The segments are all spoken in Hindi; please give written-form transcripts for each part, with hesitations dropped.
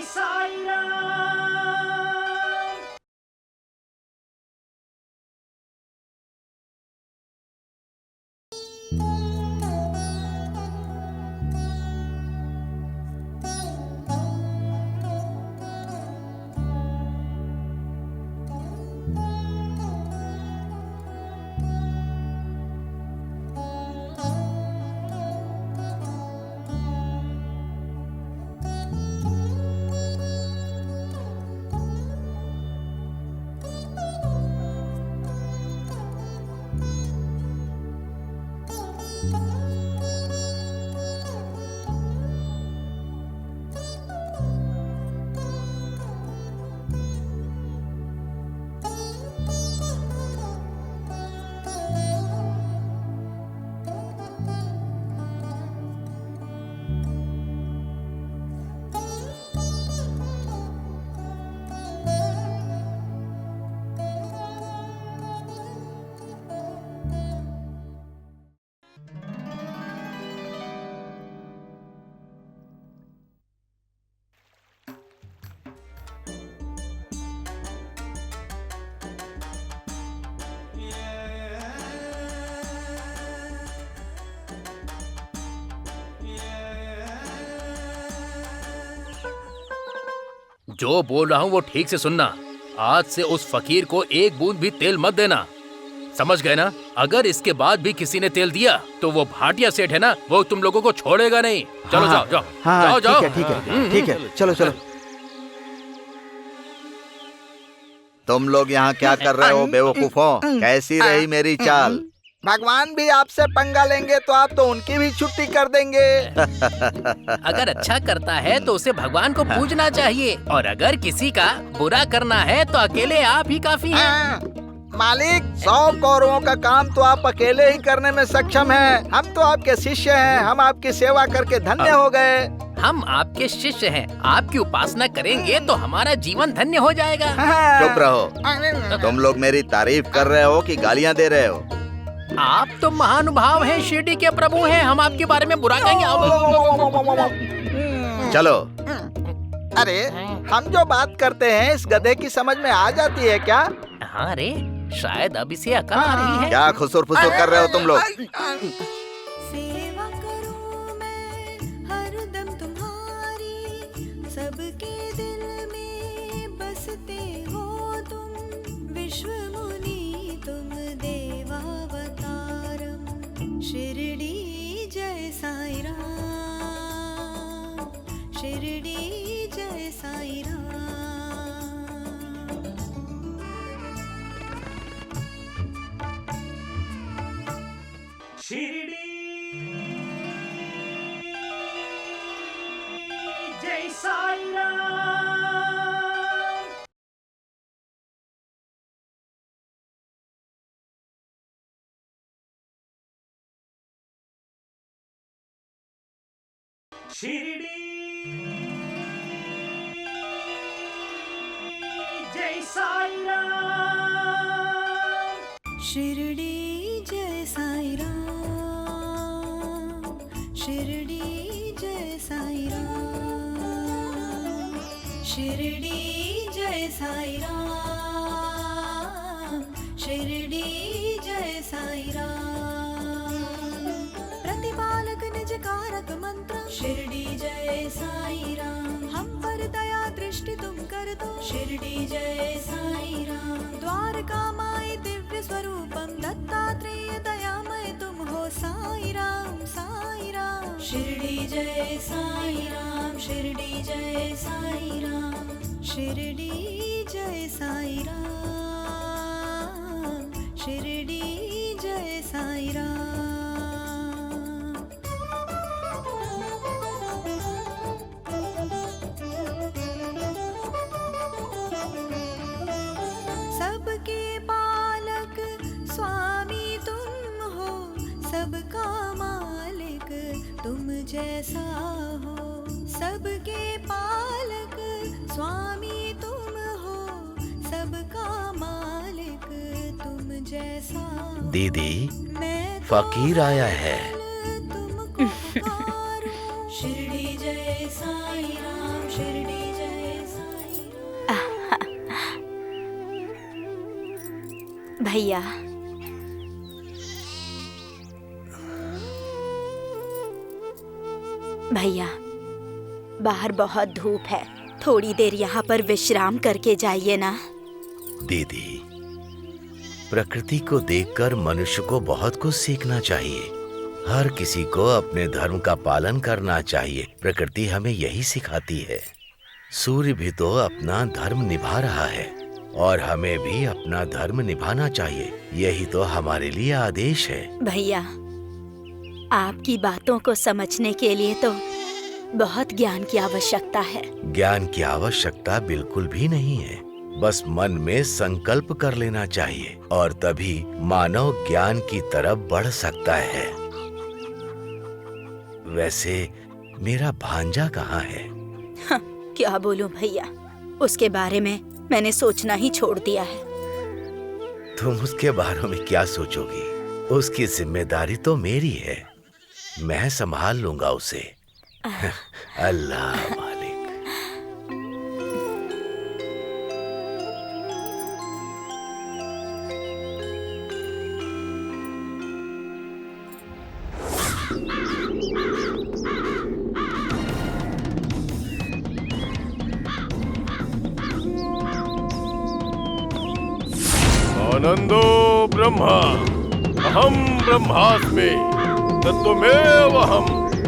साईं राम। जो बोल रहा हूँ वो ठीक से सुनना। आज से उस फकीर को एक बूंद भी तेल मत देना, समझ गए ना? अगर इसके बाद भी किसी ने तेल दिया तो वो भाटिया सेठ है ना, वो तुम लोगों को छोड़ेगा नहीं। चलो हाँ, जाओ जाओ हाँ, जाओ जाओ। ठीक है, चलो चलो। तुम लोग यहाँ क्या कर रहे हो बेवकूफों? कैसी रही मेरी चाल? भगवान भी आपसे पंगा लेंगे तो आप तो उनकी भी छुट्टी कर देंगे। अगर अच्छा करता है तो उसे भगवान को पूजना चाहिए, और अगर किसी का बुरा करना है तो अकेले आप ही काफी हैं। मालिक, 100 कौरवों का काम तो आप अकेले ही करने में सक्षम हैं। हम तो आपके शिष्य हैं, हम आपकी सेवा करके धन्य हो गए। हम आपके शिष्य हैं, आपकी उपासना करेंगे तो हमारा जीवन धन्य हो जाएगा। चुप रहो। तुम लोग मेरी तारीफ कर रहे हो कि गालियाँ दे रहे हो? आप तो महानुभाव हैं, शिरडी के प्रभु हैं, हम आपके बारे में बुरा कहेंगे? चलो। अरे, हम जो बात करते हैं इस गधे की समझ में आ जाती है क्या? हाँ रे, शायद अब इसे अकल आ रही है। क्या खुसुर फुसुर कर रहे हो तुम लोग? सेवा करूं मैं हरदम तुम्हारी, सबके दिल में बसते हो तुम, विश्व मुनि तुम देवावतारम। शिरडी जय साईं राम, शिरडी जय साईं राम। शिरडी जय साईं राम। शिरडी जय साईं राम। शिरडी जय साईं राम, शिरडी जय साईं राम, शिरडी जय साईं राम, शिरडी जय साईं राम। प्रतिपालक निज कारक मंत्र, शिरडी जय साईं राम। हम पर दया दृष्टि तुम कर दो, शिरडी जय साईं राम। द्वारका माई दिव्य स्वरूपम, दत्तात्रेय दयामय तुम हो साईं राम, साईं राम। शिरडी जय साईं राम, शिरडी जय साईं राम, शिरडी जय साईं राम, शिरडी जय साईं राम। सबके पालक स्वामी तुम हो, सबका मालिक तुम जैसा हो। सबके पालक स्वामी तुम हो, सबका मालिक तुम जैसा। दीदी, मैं फकीर आया है। तुमको पुकारूं। शिरडी जय साईं राम, शिरडी जय भैया, भैया, बाहर बहुत धूप है, थोड़ी देर यहाँ पर विश्राम करके जाइए ना। दीदी, प्रकृति को देखकर मनुष्य को बहुत कुछ सीखना चाहिए। हर किसी को अपने धर्म का पालन करना चाहिए। प्रकृति हमें यही सिखाती है। सूर्य भी तो अपना धर्म निभा रहा है और हमें भी अपना धर्म निभाना चाहिए। यही तो हमारे लिए आदेश है। भैया, आपकी बातों को समझने के लिए तो बहुत ज्ञान की आवश्यकता है। ज्ञान की आवश्यकता बिल्कुल भी नहीं है, बस मन में संकल्प कर लेना चाहिए और तभी मानव ज्ञान की तरफ बढ़ सकता है। वैसे मेरा भांजा कहाँ है? हाँ, क्या बोलूं भैया, उसके बारे में मैंने सोचना ही छोड़ दिया है। तुम उसके बारे में क्या सोचोगी? उसकी जिम्मेदारी तो मेरी है, मैं संभाल लूंगा उसे। अल्लाह मालिक। आनंदो ब्रह्मा अहम ब्रह्मास्मि तत्त्वमेवहं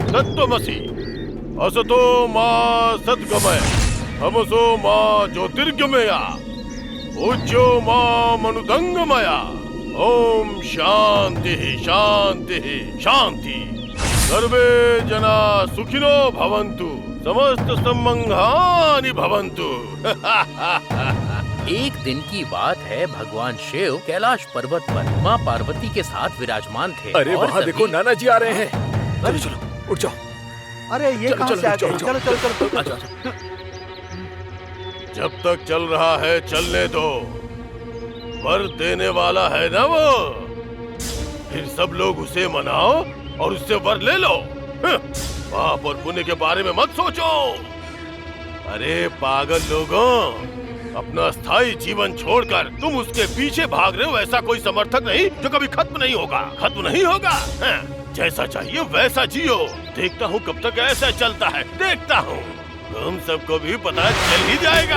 तत्त्वमसि असतो मा सद्गमय तमसो मा ज्योतिर्गमय पूज्यो मामनुदंगमय। ओम शांति शांति शांति। सर्वे जना सुखिनो भवन्तु समस्त सम्मंगलानि भवन्तु। एक दिन की बात है, भगवान शिव कैलाश पर्वत पर माँ पार्वती के साथ विराजमान थे। अरे वहाँ देखो, नाना जी आ रहे हैं। चलो चलो, उठ जाओ। अरे ये कहाँ से आ गए? चलो चलो चलो। अच्छा अच्छा। जब तक चल रहा है चलने दो, वर देने वाला है ना वो, फिर सब लोग उसे मनाओ और उससे वर ले लो। पाप और पुण्य के बारे में मत सोचो। अरे पागल लोगों, अपना स्थायी जीवन छोड़कर तुम उसके पीछे भाग रहे हो। ऐसा कोई समर्थक नहीं जो कभी खत्म नहीं होगा, खत्म नहीं होगा। जैसा चाहिए वैसा जियो। देखता हूँ कब तक ऐसा चलता है, देखता हूँ। तुम सबको भी पता चल ही जाएगा।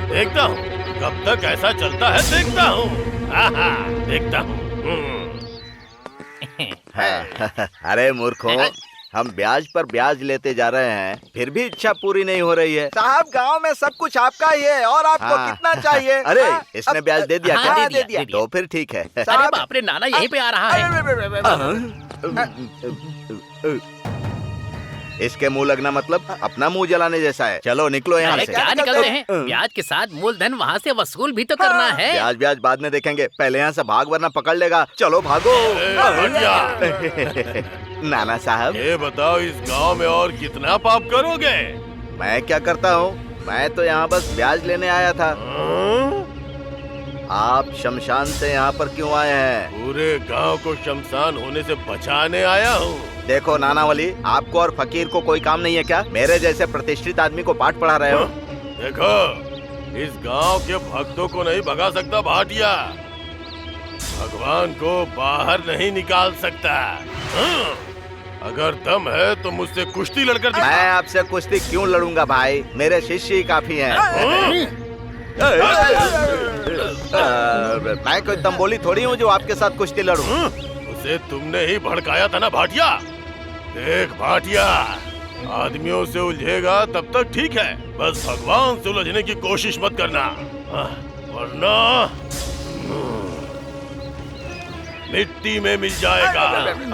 देखता हूँ कब तक ऐसा चलता है, देखता हूँ। देखता हूँ। अरे मूर्खों, हम ब्याज पर ब्याज लेते जा रहे हैं, फिर भी इच्छा पूरी नहीं हो रही है। साहब, गांव में सब कुछ आपका ही है और आपको हाँ। कितना चाहिए? अरे हाँ, इसने अब- ब्याज दे दिया हाँ, क्या? दे दिया। तो फिर ठीक है। अरे बाप रे, नाना यहीं पे आ रहा है। इसके मुंह लगना मतलब अपना मुंह जलाने जैसा है। चलो निकलो यहाँ अरे से। क्या निकलते हैं, ब्याज के साथ मूलधन वहाँ से वसूल भी तो करना है। ब्याज ब्याज बाद में देखेंगे, पहले यहाँ से भाग वरना पकड़ लेगा। चलो भागो। नाना साहब, ये बताओ, इस गांव में और कितना पाप करोगे? मैं क्या करता हूँ? मैं तो यहाँ बस ब्याज लेने आया था। आप शमशान से यहाँ पर क्यों आए हैं? पूरे गांव को शमशान होने से बचाने आया हूँ। देखो नानावली, आपको और फकीर को कोई काम नहीं है क्या? मेरे जैसे प्रतिष्ठित आदमी को पाठ पढ़ा रहे हो। देखो, इस गांव के भक्तों को नहीं भगा सकता भाटिया, भगवान को बाहर नहीं निकाल सकता। अगर दम है तो मुझसे कुश्ती लड़कर दिखा। मैं आपसे कुश्ती क्यों लड़ूंगा भाई, मेरे शिष्य ही काफी हैं। मैं कोई तंबोली थोड़ी हूँ जो आपके साथ कुश्ती लड़ूं। उसे तुमने ही भड़काया था ना भाटिया। देख भाटिया, आदमियों से उलझेगा तब तक ठीक है, बस भगवान से उलझने की कोशिश मत करना, वरना मिट्टी में मिल जाएगा।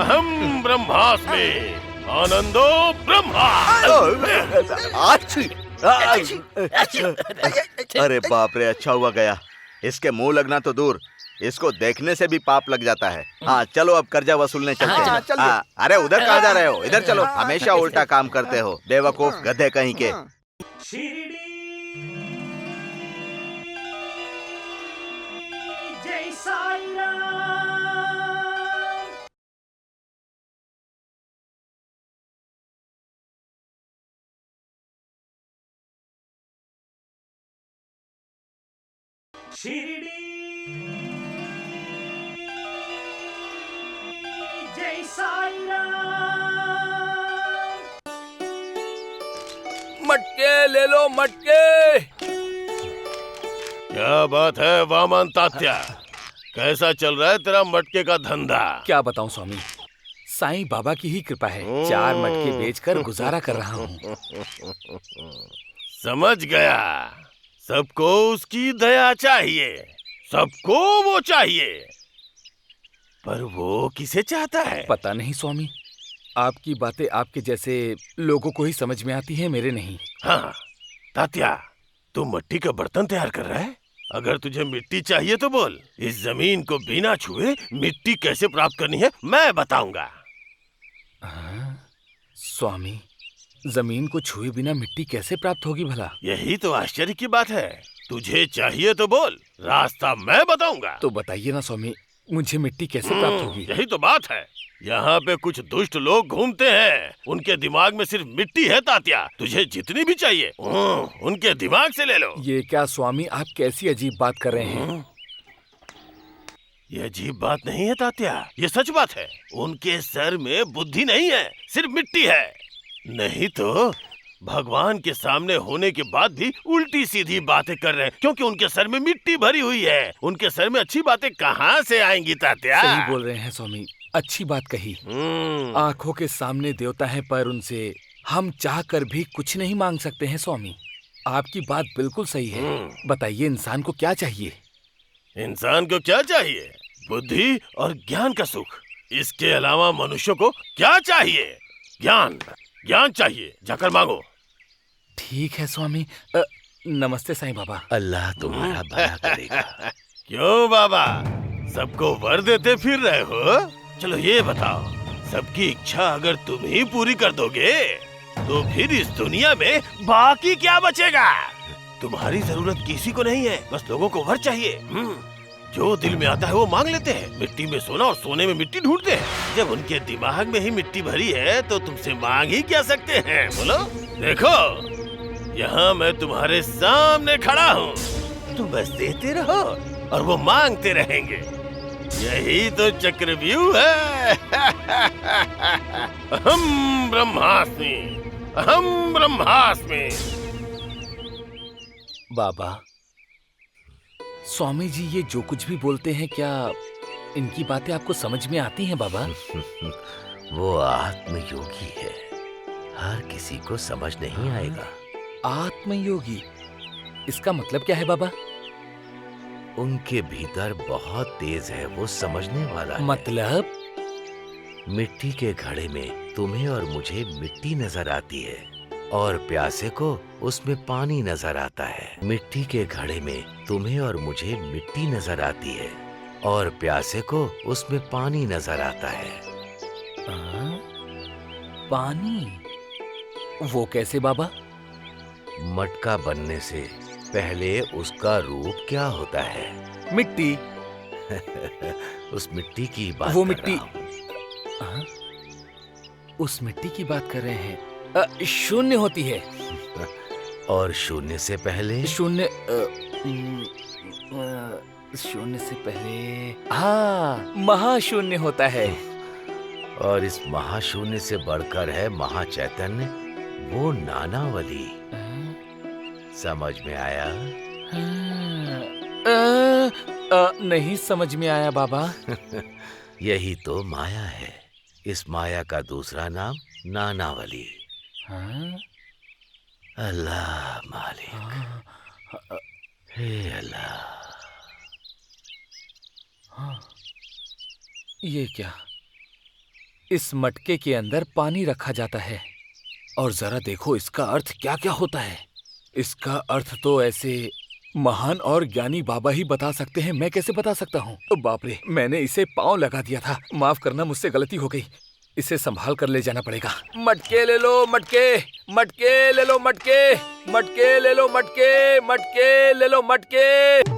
अहम ब्रह्मास्मि आनंदो ब्रह्मा। अरे बाप रे, अच्छा हुआ गया। इसके मुंह लगना तो दूर, इसको देखने से भी पाप लग जाता है। हाँ चलो, अब कर्जा वसूलने चलते हैं। हाँ, अरे उधर कहाँ जा रहे हो? इधर चलो, हमेशा उल्टा काम करते हो, बेवकूफ गधे कहीं के। शिरडी जय साईं राम। शिरडी साईं राम। मटके ले लो, मटके। क्या बात है वामन तात्या, कैसा चल रहा है तेरा मटके का धंधा? क्या बताऊं स्वामी, साईं बाबा की ही कृपा है। 4 मटके बेचकर गुजारा कर रहा हूँ। समझ गया, सबको उसकी दया चाहिए, सबको वो चाहिए, पर वो किसे चाहता है? पता नहीं स्वामी, आपकी बातें आपके जैसे लोगों को ही समझ में आती हैं, मेरे नहीं। हाँ तात्या, तू मिट्टी का बर्तन तैयार कर रहा है? अगर तुझे मिट्टी चाहिए तो बोल, इस जमीन को बिना छुए मिट्टी कैसे प्राप्त करनी है मैं बताऊंगा। स्वामी, जमीन को छुए बिना मिट्टी कैसे प्राप्त होगी भला? यही तो आश्चर्य की बात है। तुझे चाहिए तो बोल, रास्ता मैं बताऊंगा। तो बताइए ना स्वामी, मुझे मिट्टी कैसे प्राप्त होगी? यही तो बात है। यहाँ पे कुछ दुष्ट लोग घूमते हैं, उनके दिमाग में सिर्फ मिट्टी है तात्या। तुझे जितनी भी चाहिए उनके दिमाग से ले लो। ये क्या स्वामी, आप कैसी अजीब बात कर रहे हैं? ये अजीब बात नहीं है तात्या, ये सच बात है। उनके सर में बुद्धि नहीं है, सिर्फ मिट्टी है। नहीं तो भगवान के सामने होने के बाद भी उल्टी सीधी बातें कर रहे हैं, क्योंकि उनके सर में मिट्टी भरी हुई है। उनके सर में अच्छी बातें कहाँ से आएंगी तात्या? सही बोल रहे हैं स्वामी, अच्छी बात कही। आंखों के सामने देवता है, पर उनसे हम चाह कर भी कुछ नहीं मांग सकते हैं स्वामी। आपकी बात बिल्कुल सही है। बताइए, इंसान को क्या चाहिए? इंसान को क्या चाहिए? बुद्धि और ज्ञान का सुख। इसके अलावा मनुष्य को क्या चाहिए? ज्ञान, ज्ञान चाहिए, जाकर मांगो। ठीक है स्वामी। नमस्ते साईं बाबा। अल्लाह तुम्हारा भला करेगा। क्यों बाबा, सबको वर देते फिर रहे हो? चलो ये बताओ, सबकी इच्छा अगर तुम ही पूरी कर दोगे तो फिर इस दुनिया में बाकी क्या बचेगा? तुम्हारी जरूरत किसी को नहीं है, बस लोगों को वर चाहिए। जो दिल में आता है वो मांग लेते हैं। मिट्टी में सोना और सोने में मिट्टी ढूंढते हैं। जब उनके दिमाग में ही मिट्टी भरी है तो तुमसे मांग ही क्या सकते हैं? बोलो। देखो, यहाँ मैं तुम्हारे सामने खड़ा हूँ, तुम बस देते रहो और वो मांगते रहेंगे। यही तो चक्रव्यूह है। अहम ब्रह्मास्मि, अहम ब्रह्मास्मि। बाबा, स्वामी जी ये जो कुछ भी बोलते हैं, क्या इनकी बातें आपको समझ में आती हैं बाबा? वो आत्मयोगी है, हर किसी को समझ नहीं आएगा। आत्मयोगी, इसका मतलब क्या है बाबा? उनके भीतर बहुत तेज है, वो समझने वाला है। मतलब? मिट्टी के घड़े में तुम्हें और मुझे मिट्टी नजर आती है और प्यासे को उसमें पानी नजर आता है। मिट्टी के घड़े में तुम्हें और मुझे मिट्टी नजर आती है और प्यासे को उसमें पानी नजर आता है। पानी? वो कैसे बाबा? मटका बनने से पहले उसका रूप क्या होता है? मिट्टी। उस मिट्टी की बात वो कर मिट्टी। रहा हूं। उस मिट्टी की बात कर रहे हैं। शून्य होती है। और शून्य से पहले? शून्य शून्य से पहले, हाँ, महाशून्य होता है। और इस महाशून्य से बढ़कर है महाचैतन्य, वो नानावली। समझ में आया? नहीं समझ में आया बाबा। यही तो माया है। इस माया का दूसरा नाम नानावली। अल्लाह मालिक, हे अल्लाह। ये क्या? इस मटके के अंदर पानी रखा जाता है और जरा देखो इसका अर्थ क्या क्या होता है। इसका अर्थ तो ऐसे महान और ज्ञानी बाबा ही बता सकते हैं, मैं कैसे बता सकता हूँ? बाप रे, मैंने इसे पांव लगा दिया था। माफ करना, मुझसे गलती हो गई। इसे संभाल कर ले जाना पड़ेगा। मटके ले लो, मटके, मटके ले लो, मटके, मटके ले लो, मटके, मटके ले लो, मटके।